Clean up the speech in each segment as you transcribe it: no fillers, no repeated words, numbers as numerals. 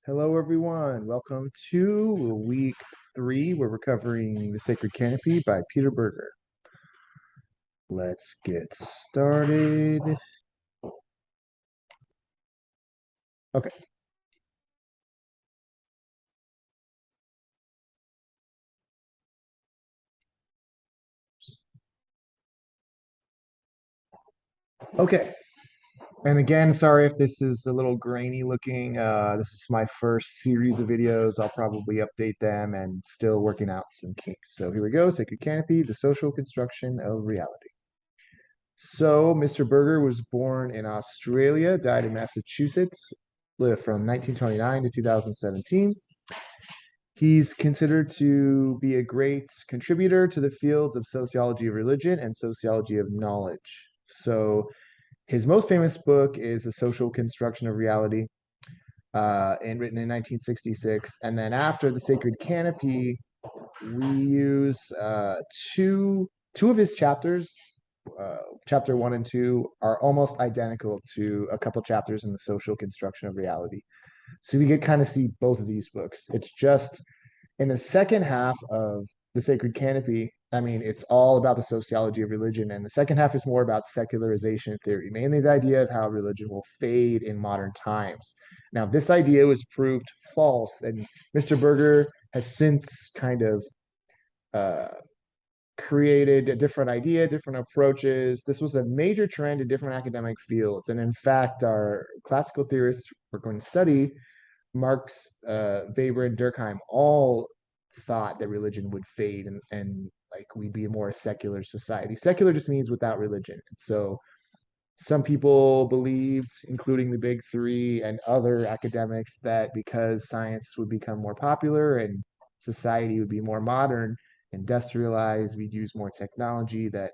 Hello, everyone. Welcome to week 3. We're covering The Sacred Canopy by Peter Berger. Let's get started. Okay. Okay. And again, sorry if this is a little grainy looking. This is my first series of videos. I'll probably update them and still working out some kinks. So here we go. Sacred Canopy, The Social Construction of Reality. So, Mr. Berger was born in Australia, died in Massachusetts, lived from 1929 to 2017. He's considered to be a great contributor to the fields of sociology of religion and sociology of knowledge. So, his most famous book is The Social Construction of Reality, and written in 1966. And then after The Sacred Canopy, we use two of his chapters. Chapter 1 and 2 are almost identical to a couple chapters in The Social Construction of Reality. So we get kind of see both of these books. It's just in the second half of The Sacred Canopy, I mean, it's all about the sociology of religion, and the second half is more about secularization theory, mainly the idea of how religion will fade in modern times. Now, this idea was proved false, and Mr. Berger has since kind of uh, created a different idea, different approaches. This was a major trend in different academic fields, and in fact, our classical theorists we're going to study, Marx, Weber, and Durkheim all thought that religion would fade and like we'd be a more secular society. Secular just means without religion. So some people believed, including the big three and other academics, that because science would become more popular and society would be more modern, industrialized, we'd use more technology, that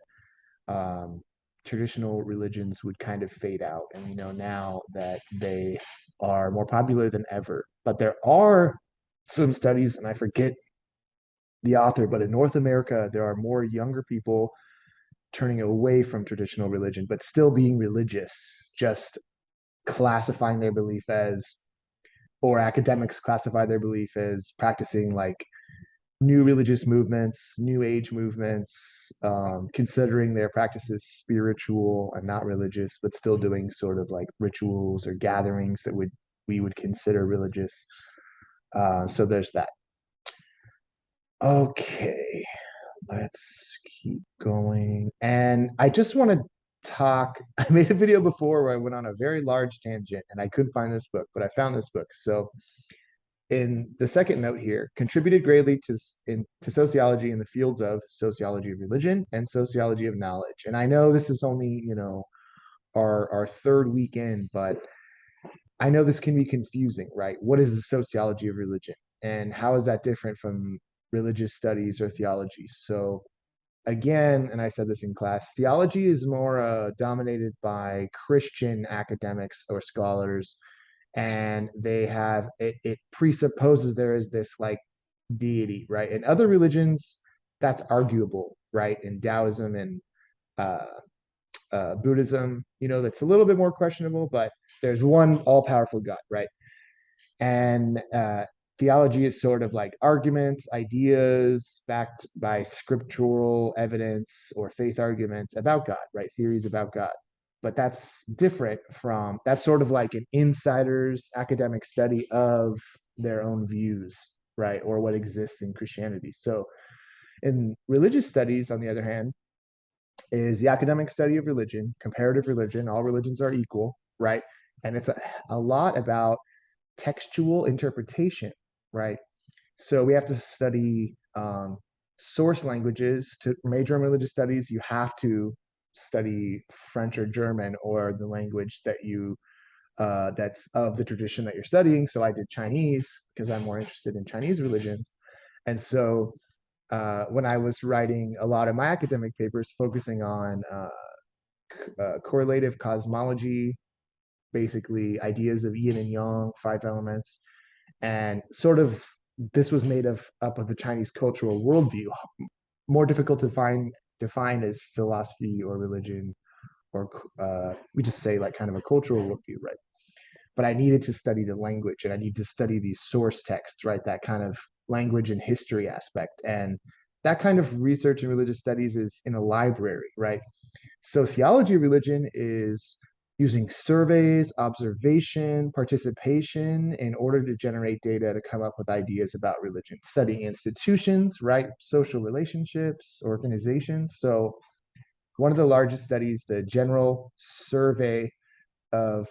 um, traditional religions would kind of fade out. And we know now that they are more popular than ever. But there are some studies, and I forget the author, but in North America, there are more younger people turning away from traditional religion, but still being religious, just classifying their belief as, or academics classify their belief as practicing like new religious movements, new age movements, considering their practices spiritual and not religious, but still doing sort of like rituals or gatherings that would we would consider religious. So there's that. Okay, let's keep going. And I just want to talk. I made a video before where I went on a very large tangent and I couldn't find this book, but I found this book. So in the second note here, contributed greatly to sociology in the fields of sociology of religion and sociology of knowledge. And I know this is only, our third weekend, but I know this can be confusing, right? What is the sociology of religion? And how is that different from religious studies or theology? So again, and I said this in class, theology is more dominated by Christian academics or scholars, and it presupposes there is this like deity, right? In other religions, that's arguable, right? In Taoism and uh, Buddhism, that's a little bit more questionable, but there's one all-powerful God, right? And theology is sort of like arguments, ideas backed by scriptural evidence or faith arguments about God, right? Theories about God. But that's sort of like an insider's academic study of their own views, right? Or what exists in Christianity. So in religious studies, on the other hand, is the academic study of religion, comparative religion, all religions are equal, right? And it's a lot about textual interpretation, right? So we have to study source languages. To major in religious studies, you have to study French or German or the language that's of the tradition that you're studying. So I did Chinese because I'm more interested in Chinese religions. And so when I was writing a lot of my academic papers focusing on correlative cosmology, basically ideas of yin and yang, five elements, and sort of this was made up of the Chinese cultural worldview, more difficult to define as philosophy or religion, or we just say like kind of a cultural worldview, right? but I needed to study the language and I need to study these source texts, right? That kind of language and history aspect. And that kind of research in religious studies is in a library, right? Sociology of religion is using surveys, observation, participation in order to generate data to come up with ideas about religion, studying institutions, right? Social relationships, organizations. So, one of the largest studies, the General Survey of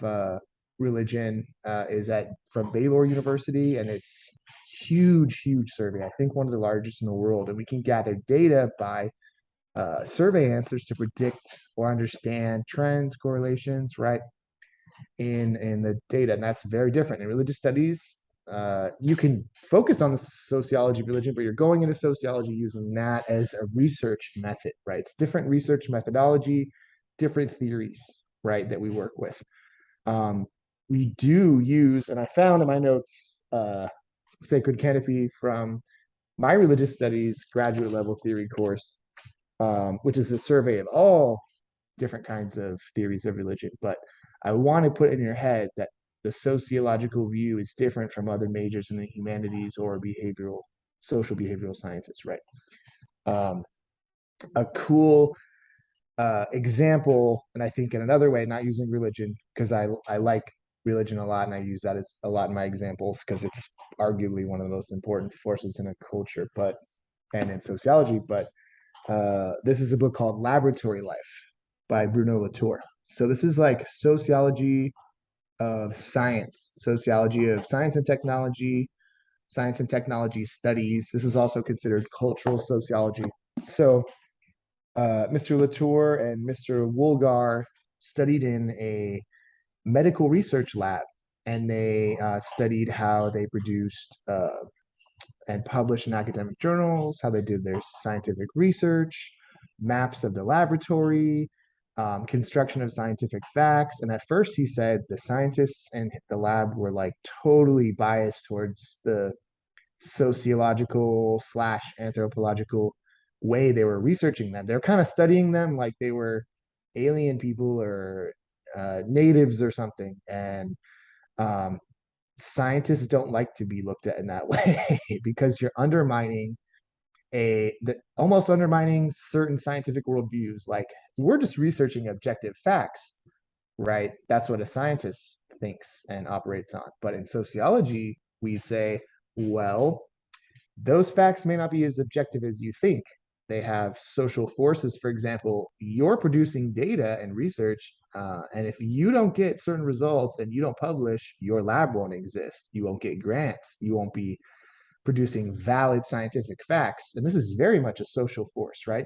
Religion, is at from Baylor University, and it's huge survey. I think one of the largest in the world, and we can gather data by survey answers to predict or understand trends, correlations, right, in the data, and that's very different in religious studies. You can focus on the sociology of religion, but you're going into sociology using that as a research method, right? It's different research methodology, different theories, right, that we work with. Um, we do use, and I found in my notes, Sacred Canopy from my religious studies graduate level theory course, which is a survey of all different kinds of theories of religion. But I want to put in your head that the sociological view is different from other majors in the humanities or social behavioral sciences, right? Um, a cool example, and I think in another way, not using religion, because I like religion a lot and I use that as a lot in my examples because it's arguably one of the most important forces in a culture, but and in sociology. But this is a book called Laboratory Life by Bruno Latour. So this is like sociology of science and technology studies. This is also considered cultural sociology. So Mr. Latour and Mr. Woolgar studied in a medical research lab, and they studied how they produced and published in academic journals, how they did their scientific research, maps of the laboratory, construction of scientific facts. And at first, he said the scientists in the lab were like totally biased towards the sociological slash anthropological way they were researching them. They're kind of studying them like they were alien people or natives or something. And um, scientists don't like to be looked at in that way because you're undermining almost undermining certain scientific worldviews. Like we're just researching objective facts, right? That's what a scientist thinks and operates on. But in sociology, we say, well, those facts may not be as objective as you think. They have social forces. For example, you're producing data and research, and if you don't get certain results and you don't publish, your lab won't exist. You won't get grants. You won't be producing valid scientific facts. And this is very much a social force, right?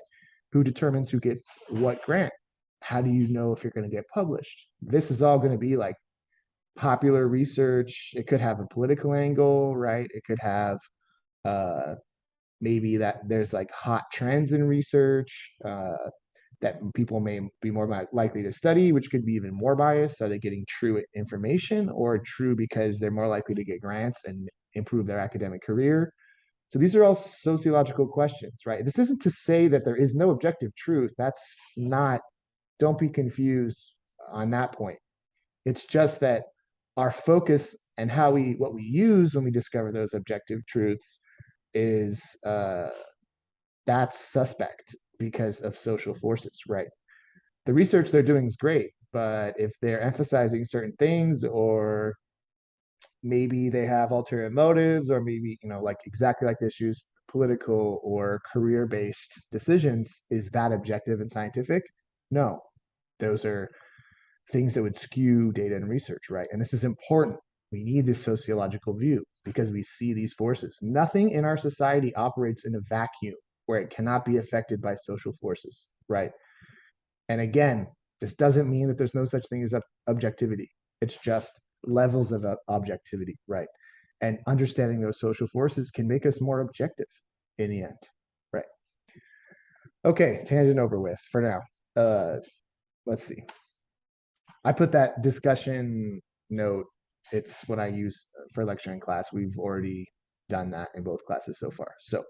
Who determines who gets what grant? How do you know if you're going to get published? This is all going to be like popular research. It could have a political angle, right? It could have uh, maybe that there's like hot trends in research that people may be more likely to study, which could be even more biased. Are they getting true information or true because they're more likely to get grants and improve their academic career? So these are all sociological questions, right? This isn't to say that there is no objective truth. That's not, don't be confused on that point. It's just that our focus and what we use when we discover those objective truths is that's suspect because of social forces, right? The research they're doing is great, but if they're emphasizing certain things, or maybe they have ulterior motives, or maybe, like exactly like the issues, political or career based decisions, is that objective and scientific? No, those are things that would skew data and research, right? And this is important. We need this sociological view because we see these forces. Nothing in our society operates in a vacuum where it cannot be affected by social forces, right? And again, this doesn't mean that there's no such thing as objectivity. It's just levels of objectivity, right? And understanding those social forces can make us more objective in the end, right? Okay, tangent over with for now. Let's see. I put that discussion note. It's what I use for lecturing class. We've already done that in both classes so far. So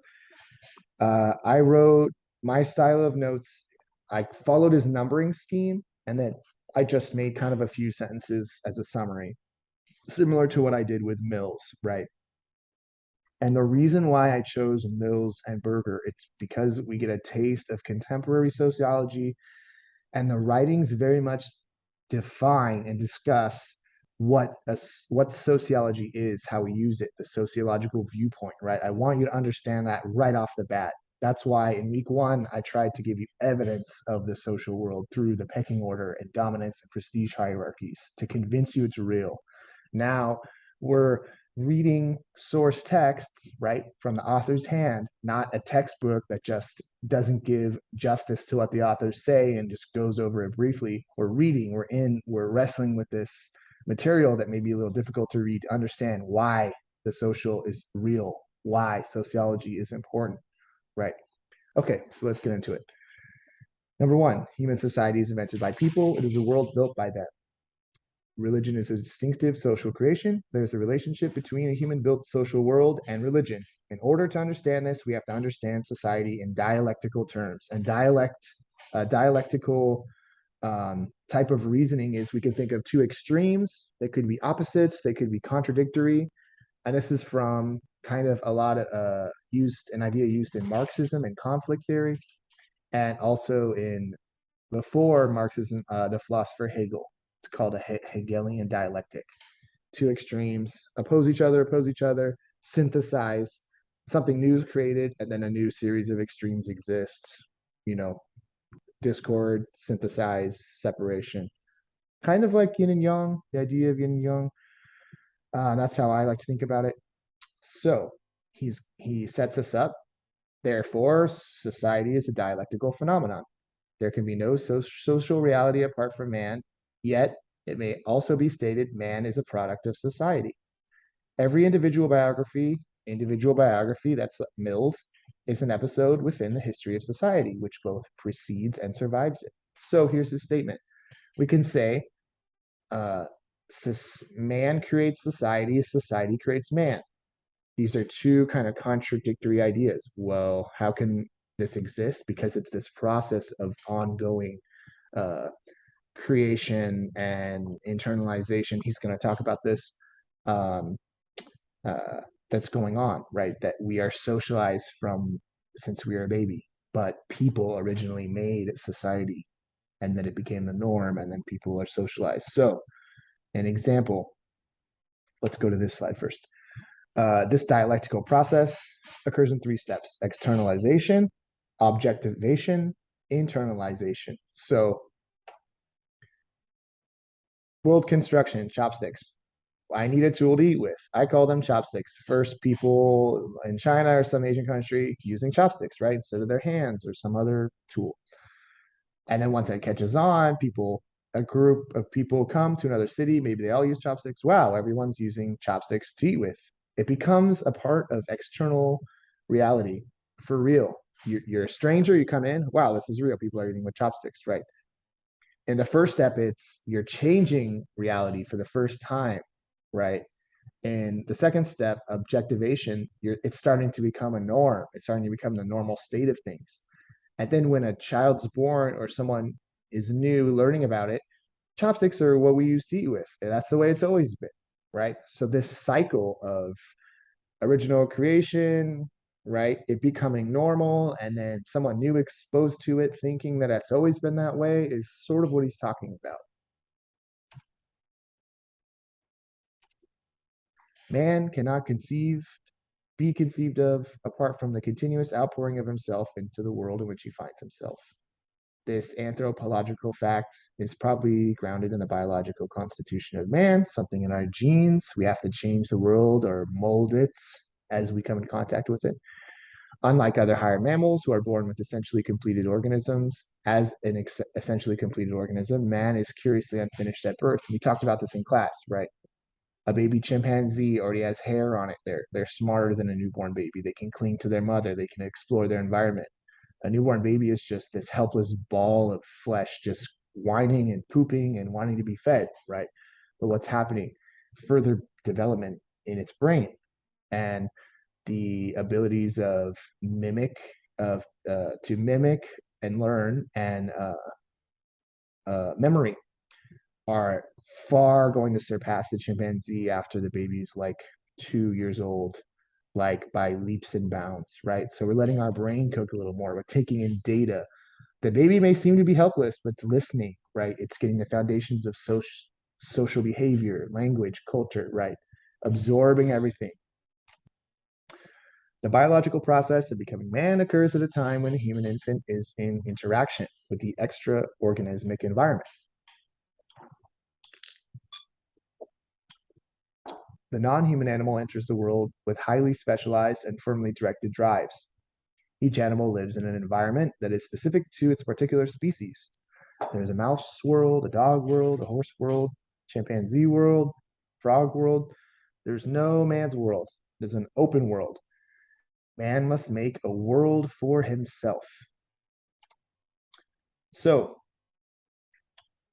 I wrote my style of notes. I followed his numbering scheme, and then I just made kind of a few sentences as a summary. similar to what I did with Mills, right? And the reason why I chose Mills and Berger, it's because we get a taste of contemporary sociology, and the writings very much define and discuss what sociology is, how we use it, the sociological viewpoint, right? I want you to understand that right off the bat. That's why in week one, I tried to give you evidence of the social world through the pecking order and dominance and prestige hierarchies to convince you it's real. Now we're reading source texts, right, from the author's hand, not a textbook that just doesn't give justice to what the authors say and just goes over it briefly. We're wrestling with this material that may be a little difficult to read to understand why the social is real, why sociology is important, right? Okay, so let's get into it. Number one, human society is invented by people. It is a world built by them. Religion is a distinctive social creation. There's a relationship between a human built social world and religion. In order to understand this, we have to understand society in dialectical terms. And dialectical type of reasoning is we can think of two extremes. They could be opposites, they could be contradictory. And this is from kind of a lot of an idea used in Marxism and conflict theory, and also in before Marxism, the philosopher Hegel. It's called a Hegelian dialectic. Two extremes oppose each other, synthesize, something new is created, and then a new series of extremes exists. You know, discord, synthesize, separation. Kind of like yin and yang, the idea of yin and yang. That's how I like to think about it. So he sets us up. Therefore, society is a dialectical phenomenon. There can be no social reality apart from man, yet it may also be stated man is a product of society. Every individual biography, that's Mills, is an episode within the history of society, which both precedes and survives it. So here's his statement. We can say, uh, man creates society, society creates man. These are two kind of contradictory ideas. Well, how can this exist? Because it's this process of ongoing uh, creation and internalization. He's going to talk about this. Um, uh, that's going on, right? That we are socialized from since we were a baby, but people originally made society, and then it became the norm, and then people are socialized. So, an example. Let's go to this slide first. This dialectical process occurs in three steps: externalization, objectivation, internalization. So, world construction, chopsticks. I need a tool to eat with. I call them chopsticks. First, people in China or some Asian country using chopsticks, right, instead of their hands or some other tool. And then once it catches on, a group of people come to another city. Maybe they all use chopsticks. Wow, everyone's using chopsticks to eat with. It becomes a part of external reality for real. You're a stranger, you come in. Wow, this is real. People are eating with chopsticks, right? In the first step, it's you're changing reality for the first time, right? And the second step, objectivation, it's starting to become a norm. It's starting to become the normal state of things. And then when a child's born or someone is new learning about it, chopsticks are what we use to eat with. And that's the way it's always been, right? So this cycle of original creation, right? It becoming normal, and then someone new exposed to it thinking that it's always been that way is sort of what he's talking about. Man cannot be conceived of apart from the continuous outpouring of himself into the world in which he finds himself. This anthropological fact is probably grounded in the biological constitution of man, something in our genes. We have to change the world or mold it as we come in contact with it. Unlike other higher mammals who are born with essentially completed organisms, as an essentially completed organism, man is curiously unfinished at birth. We talked about this in class, right? A baby chimpanzee already has hair on it. They're smarter than a newborn baby. They can cling to their mother. They can explore their environment. A newborn baby is just this helpless ball of flesh, just whining and pooping and wanting to be fed, right? But what's happening? Further development in its brain and the abilities of mimic of to mimic and learn and memory. are far going to surpass the chimpanzee after the baby's like 2 years old, like by leaps and bounds, right? So we're letting our brain cook a little more. We're taking in data. The baby may seem to be helpless, but it's listening, right? It's getting the foundations of social behavior, language, culture, right? Absorbing everything. The biological process of becoming man occurs at a time when the human infant is in interaction with the extra-organismic environment. The non-human animal enters the world with highly specialized and firmly directed drives. Each animal lives in an environment that is specific to its particular species. There's a mouse world, a dog world, a horse world, chimpanzee world, frog world. There's no man's world. There's an open world. Man must make a world for himself. So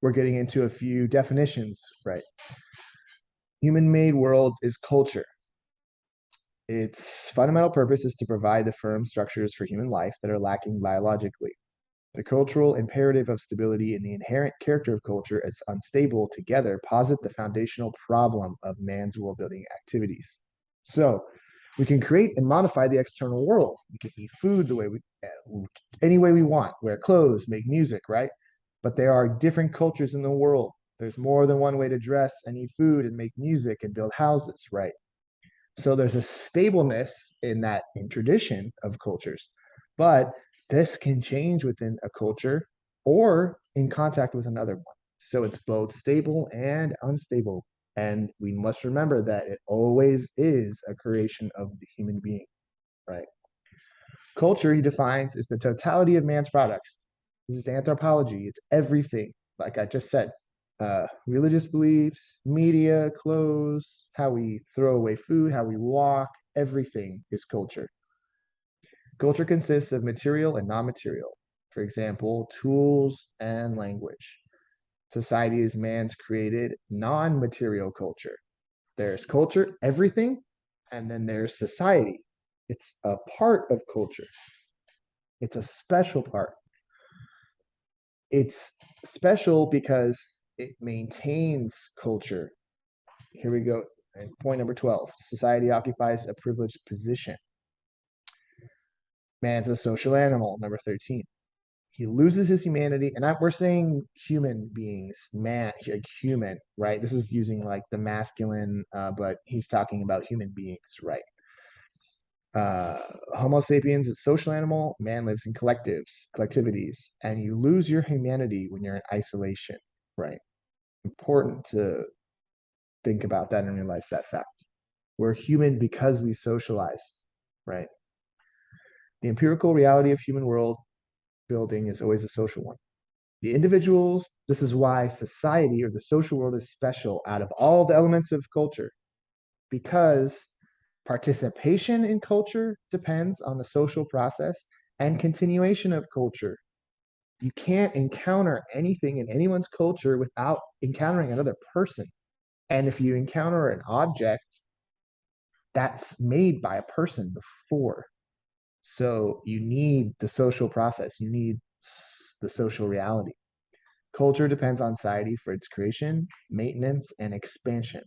we're getting into a few definitions, right? Human-made world is culture. Its fundamental purpose is to provide the firm structures for human life that are lacking biologically. The cultural imperative of stability and the inherent character of culture as unstable together posit the foundational problem of man's world-building activities. So we can create and modify the external world. We can eat food the way any way we want, wear clothes, make music, right? But there are different cultures in the world. There's more than one way to dress and eat food and make music and build houses, right? So there's a stableness in that in tradition of cultures, but this can change within a culture or in contact with another one. So it's both stable and unstable. And we must remember that it always is a creation of the human being, right? Culture, he defines, is the totality of man's products. This is anthropology. It's everything, like I just said. Religious beliefs, media, clothes, how we throw away food, how we walk, everything is culture. Culture consists of material and non-material. For example, tools and language. Society is man's created non-material culture. There's culture, everything, and then there's society. It's a part of culture. It's a special part. It's special because it maintains culture. Here we go. And point number 12. Society occupies a privileged position. Man's a social animal. Number 13. He loses his humanity. And we're saying human beings, man, like human, right? This is using like the masculine, but he's talking about human beings, right? Homo sapiens is a social animal. Man lives in collectivities, and you lose your humanity when you're in isolation, right? Important to think about that and realize that fact. We're human because we socialize, right? The empirical reality of human world building is always a social one. The individuals, this is why society or the social world is special out of all the elements of culture, because participation in culture depends on the social process and continuation of culture. You can't encounter anything in anyone's culture without encountering another person. And if you encounter an object, that's made by a person before. So you need the social process, you need the social reality. Culture depends on society for its creation, maintenance, and expansion.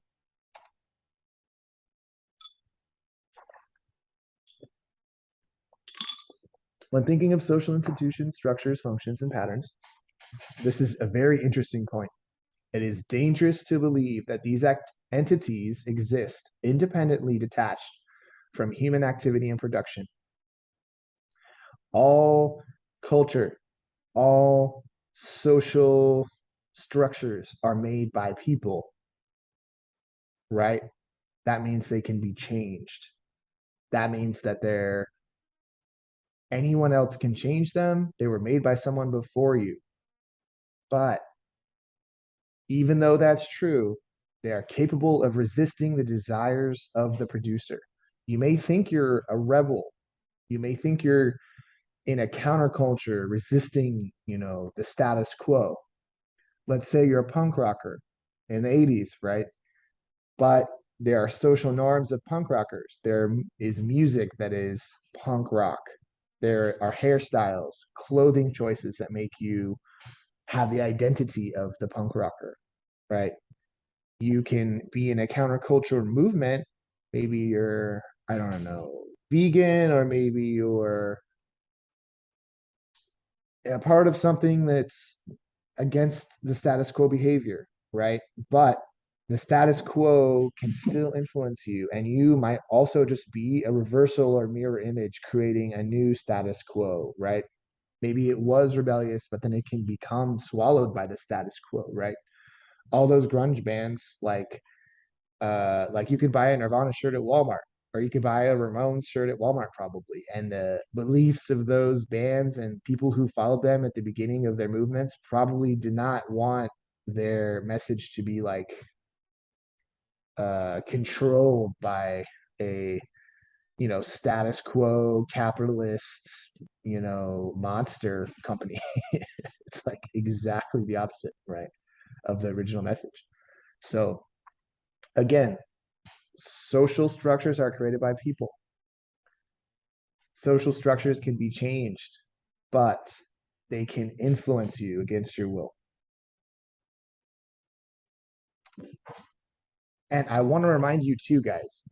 When thinking of social institutions, structures, functions, and patterns, this is a very interesting point. It is dangerous to believe that these entities exist independently detached from human activity and production. All culture, all social structures are made by people, right? That means they can be changed. That means that anyone else can change them. They were made by someone before you. But even though that's true, they are capable of resisting the desires of the producer. You may think you're a rebel. You may think you're in a counterculture resisting, the status quo. Let's say you're a punk rocker in the 80s, right? But there are social norms of punk rockers. There is music that is punk rock. There are hairstyles, clothing choices that make you have the identity of the punk rocker. right? You can be in a counterculture movement. Maybe you're, I don't know, vegan, or maybe you're a part of something that's against the status quo behavior, right? But the status quo can still influence you, and you might also just be a reversal or mirror image creating a new status quo, right? Maybe it was rebellious, but then it can become swallowed by the status quo, right? All those grunge bands, like you could buy a Nirvana shirt at Walmart, or you could buy a Ramones shirt at Walmart probably. And the beliefs of those bands and people who followed them at the beginning of their movements probably did not want their message to be like controlled by a status quo capitalist monster company. It's like exactly the opposite, right, of the original message. So again, social structures are created by people. Social structures can be changed, but they can influence you against your will. And I want to remind you too, guys,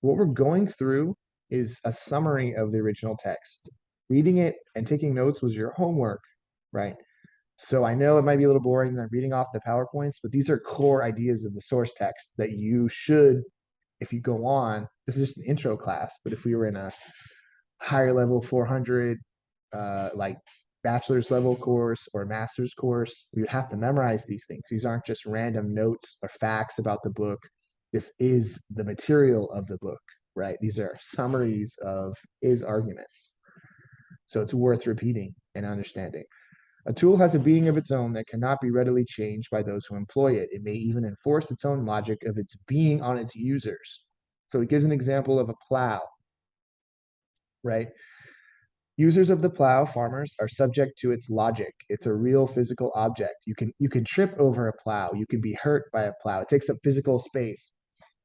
what we're going through is a summary of the original text. Reading it and taking notes was your homework, right? So I know it might be a little boring than reading off the PowerPoints, but these are core ideas of the source text that you should, if you go on, this is just an intro class, but if we were in a higher level 400 like bachelor's level course or master's course, we would have to memorize these things. These aren't just random notes or facts about the book. This is the material of the book, right? These are summaries of his arguments. So it's worth repeating and understanding. A tool has a being of its own that cannot be readily changed by those who employ it. It may even enforce its own logic of its being on its users. So it gives an example of a plow, right? Users of the plow, farmers, are subject to its logic. It's a real physical object. You can trip over a plow. You can be hurt by a plow. It takes up physical space.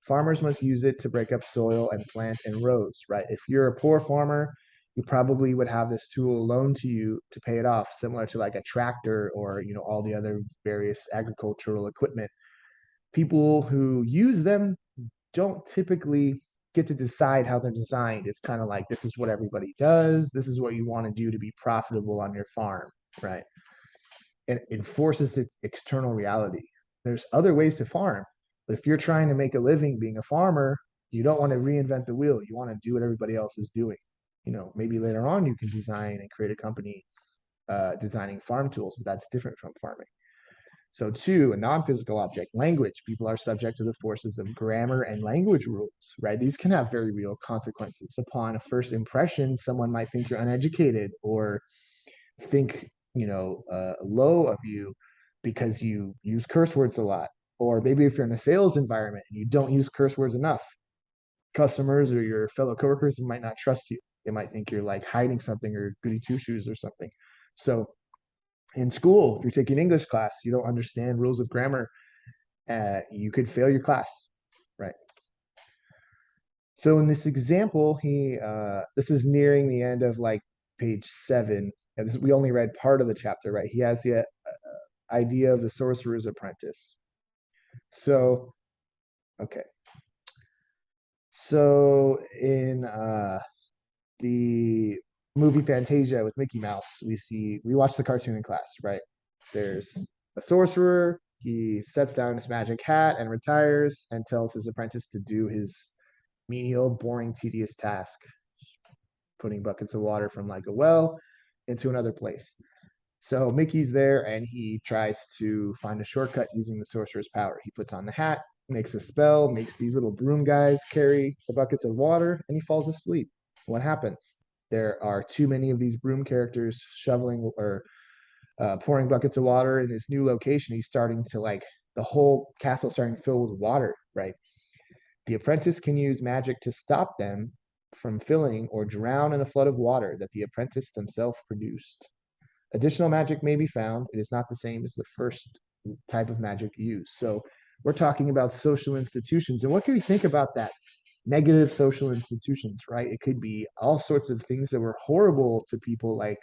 Farmers must use it to break up soil and plant in rows, right? If you're a poor farmer, you probably would have this tool loaned to you to pay it off, similar to like a tractor or all the other various agricultural equipment. People who use them don't typically get to decide how they're designed. It's kind of like this is what everybody does. This is what you want to do to be profitable on your farm, right? It enforces its external reality. There's other ways to farm, but if you're trying to make a living being a farmer, you don't want to reinvent the wheel. You want to do what everybody else is doing. Maybe later on you can design and create a company designing farm tools, but that's different from farming. So two, a non-physical object, language. People are subject to the forces of grammar and language rules, right? These can have very real consequences. Upon a first impression, someone might think you're uneducated or think, low of you because you use curse words a lot. Or maybe if you're in a sales environment and you don't use curse words enough, customers or your fellow coworkers might not trust you. They might think you're like hiding something or goody two shoes or something. So in school, if you're taking English class, you don't understand rules of grammar, you could fail your class, right? So in this example, this is nearing the end of like page 7, and we only read part of the chapter, right? He has the idea of the sorcerer's apprentice. So, okay. So in the movie Fantasia with Mickey Mouse, we watch the cartoon in class, right? There's a sorcerer. He sets down his magic hat and retires and tells his apprentice to do his menial, boring, tedious task, putting buckets of water from like a well into another place. So Mickey's there and he tries to find a shortcut using the sorcerer's power. He puts on the hat, makes a spell, makes these little broom guys carry the buckets of water, and he falls asleep. What happens? There are too many of these broom characters shoveling or pouring buckets of water in this new location. He's starting to the whole castle starting to fill with water, right? The apprentice can use magic to stop them from filling or drown in a flood of water that the apprentice themselves produced. Additional magic may be found. It is not the same as the first type of magic used. So we're talking about social institutions. And what can we think about that? Negative social institutions, right? It could be all sorts of things that were horrible to people, like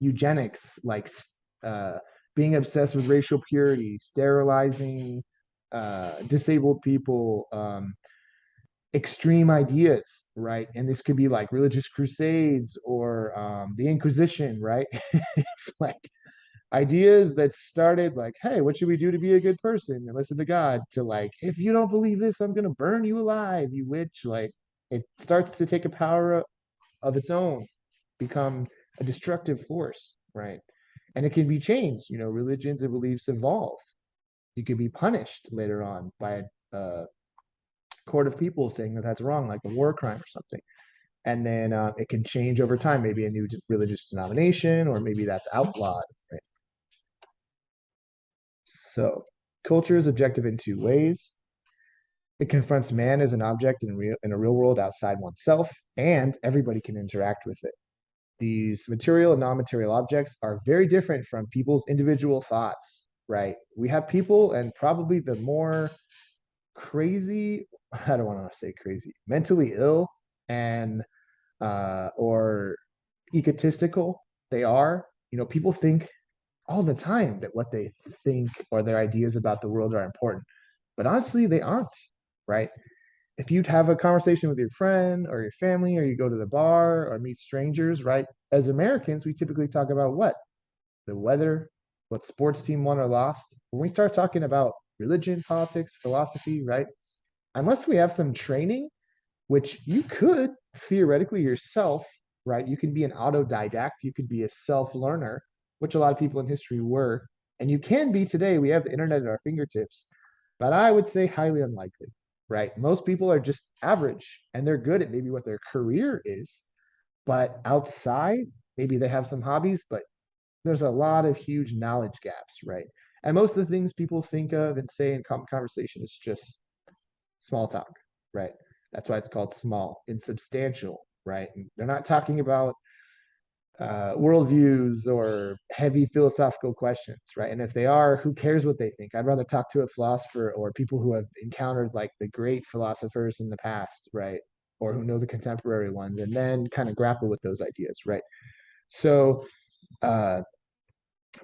eugenics, like being obsessed with racial purity, sterilizing disabled people, extreme ideas, right? And this could be like religious crusades or the Inquisition, right? It's like ideas that started like, hey, what should we do to be a good person and listen to God, to like, if you don't believe this, I'm gonna burn you alive, you witch. Like it starts to take a power of its own, become a destructive force, right? And it can be changed. Religions and beliefs evolve. You could be punished later on by a court of people saying that that's wrong, like a war crime or something. And then it can change over time, maybe a new religious denomination, or maybe that's outlawed. Right? So, culture is objective in two ways. It confronts man as an object in a real world outside oneself, and everybody can interact with it. These material and non-material objects are very different from people's individual thoughts, right? We have people, and probably the more crazy, I don't want to say crazy, mentally ill and or egotistical they are. People think all the time that what they think or their ideas about the world are important, but honestly, they aren't, right? If you'd have a conversation with your friend or your family, or you go to the bar or meet strangers, right? As Americans, we typically talk about what? The weather, what sports team won or lost. When we start talking about religion, politics, philosophy, right? Unless we have some training, which you could theoretically yourself, right? You can be an autodidact, you could be a self learner, which a lot of people in history were. And you can be today. We have the internet at our fingertips, but I would say highly unlikely, right? Most people are just average and they're good at maybe what their career is, but outside, maybe they have some hobbies, but there's a lot of huge knowledge gaps, right? And most of the things people think of and say in conversation is just small talk, right? That's why it's called small, insubstantial, right? And they're not talking about worldviews or heavy philosophical questions, right? And if they are, who cares what they think? I'd rather talk to a philosopher or people who have encountered like the great philosophers in the past, right? Or who know the contemporary ones, and then kind of grapple with those ideas, right? So, uh,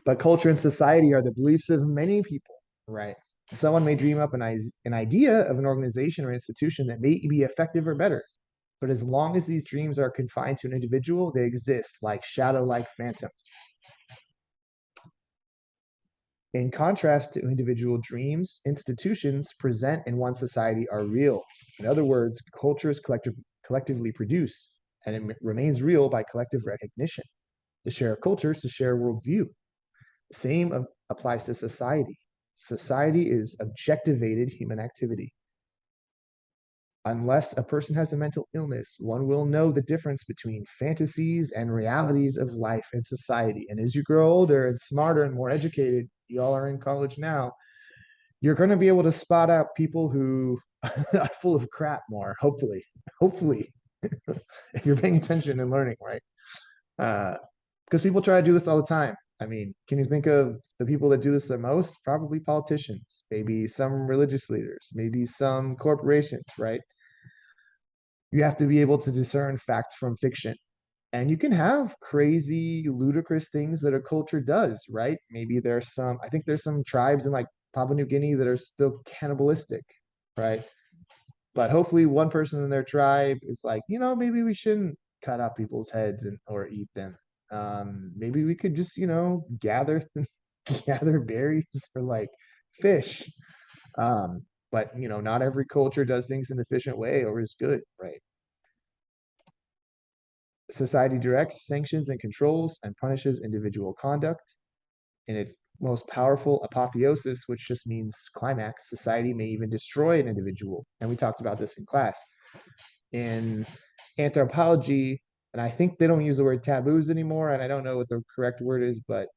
but culture and society are the beliefs of many people, right? Someone may dream up an idea of an organization or institution that may be effective or better. But as long as these dreams are confined to an individual, they exist like shadow like phantoms. In contrast to individual dreams, institutions present in one society are real. In other words, culture is collectively produced, and it remains real by collective recognition. To share culture is to share worldview. The same applies to society. Society is objectivated human activity. Unless a person has a mental illness, one will know the difference between fantasies and realities of life and society. And as you grow older and smarter and more educated, you all are in college now, you're going to be able to spot out people who are full of crap more, hopefully. Hopefully, if you're paying attention and learning, right? Because people try to do this all the time. I mean, can you think of the people that do this the most? Probably politicians, maybe some religious leaders, maybe some corporations, right? You have to be able to discern fact from fiction. And you can have crazy, ludicrous things that a culture does, right? Maybe I think there's some tribes in like Papua New Guinea that are still cannibalistic, right? But hopefully one person in their tribe is like, maybe we shouldn't cut off people's heads or eat them. Maybe we could just, gather gather berries for like fish. But not every culture does things in an efficient way or is good, right? Society directs, sanctions, and controls and punishes individual conduct. In its most powerful apotheosis, which just means climax, society may even destroy an individual. And we talked about this in class. In anthropology, and I think they don't use the word taboos anymore, and I don't know what the correct word is, but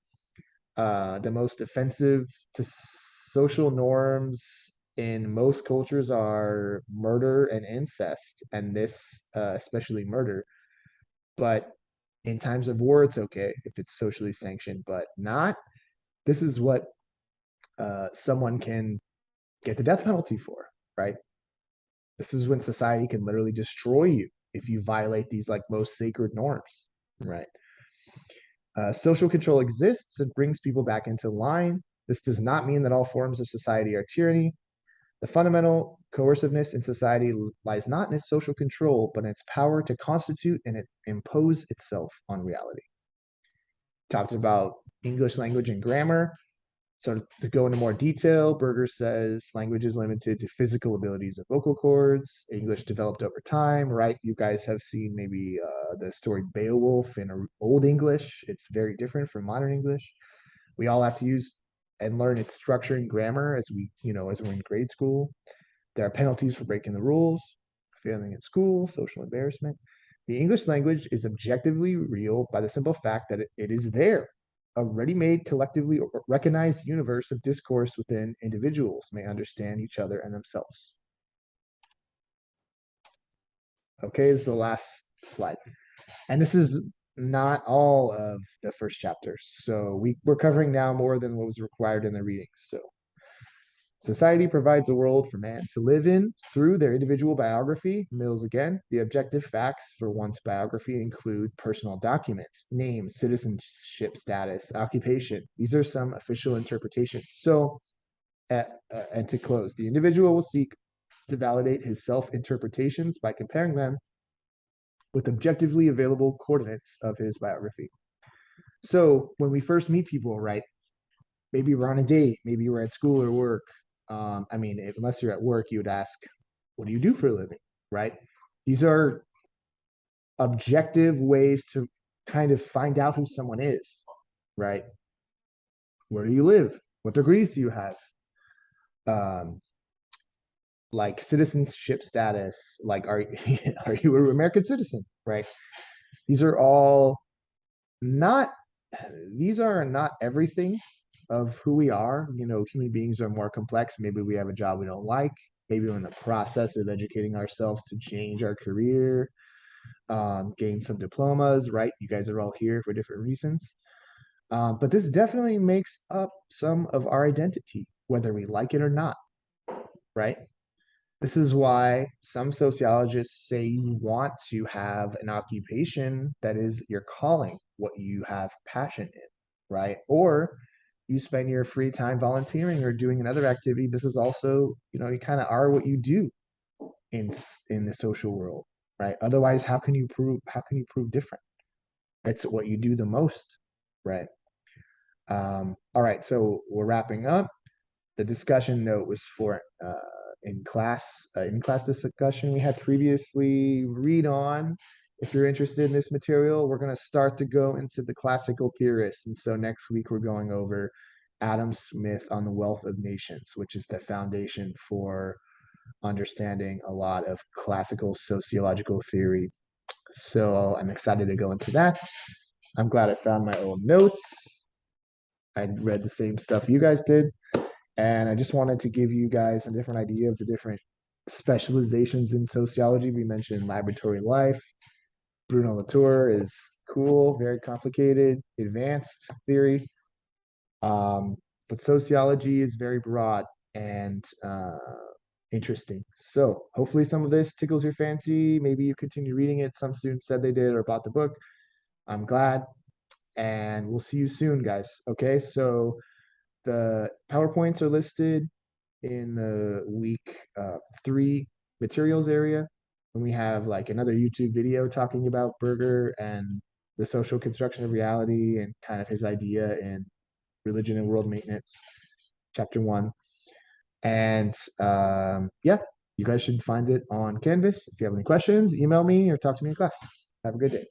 the most offensive to social norms in most cultures are murder and incest, and this, especially murder. But in times of war, it's okay if it's socially sanctioned, but not. This is what someone can get the death penalty for, right? This is when society can literally destroy you if you violate these like most sacred norms, right? Social control exists and brings people back into line. This does not mean that all forms of society are tyranny. The fundamental coerciveness in society lies not in its social control, but in its power to constitute and impose itself on reality. Talked about English language and grammar. So to go into more detail, Berger says language is limited to physical abilities of vocal cords. English developed over time, right? You guys have seen maybe the story Beowulf in Old English. It's very different from modern English. We all have to use and learn its structure and grammar as as we're in grade school. There are penalties for breaking the rules, failing at school, social embarrassment. The English language is objectively real by the simple fact that it is there. A ready-made, collectively recognized universe of discourse within individuals may understand each other and themselves. Okay, this is the last slide. And this is not all of the first chapter. So we're covering now more than what was required in the reading. So society provides a world for man to live in through their individual biography. Mills again. The objective facts for one's biography include personal documents, name, citizenship status, occupation. These are some official interpretations. So, and to close, the individual will seek to validate his self-interpretations by comparing them with objectively available coordinates of his biography. So when we first meet people, right, maybe we're on a date, maybe we're at school or work. Unless you're at work, you would ask, what do you do for a living, right? These are objective ways to kind of find out who someone is, right? Where do you live? What degrees do you have? Like citizenship status, like are you an American citizen, right? These are all not these are not everything of who we are. Human beings are more complex. Maybe we have a job we don't like. Maybe we're in the process of educating ourselves to change our career, gain some diplomas, right? You guys are all here for different reasons. But this definitely makes up some of our identity, whether we like it or not, right? This is why some sociologists say you want to have an occupation that is your calling, what you have passion in, right? Or you spend your free time volunteering or doing another activity. This is also, you kind of are what you do in the social world, right? Otherwise, how can you prove different? It's what you do the most, right? All right, so we're wrapping up. The discussion note was for in class discussion we had previously. Read on if you're interested in this material. We're going to start to go into the classical theorists, and so next week we're going over Adam Smith on the Wealth of Nations, which is the foundation for understanding a lot of classical sociological theory. So I'm excited to go into that. I'm glad I found my old notes. I read the same stuff you guys did. And I just wanted to give you guys a different idea of the different specializations in sociology. We mentioned laboratory life. Bruno Latour is cool, very complicated, advanced theory. But sociology is very broad and interesting. So hopefully some of this tickles your fancy. Maybe you continue reading it. Some students said they did or bought the book. I'm glad. And we'll see you soon, guys. Okay, so the PowerPoints are listed in the week 3 materials area. And we have like another YouTube video talking about Berger and the social construction of reality and kind of his idea in religion and world maintenance, chapter 1. And yeah, you guys should find it on Canvas. If you have any questions, email me or talk to me in class. Have a good day.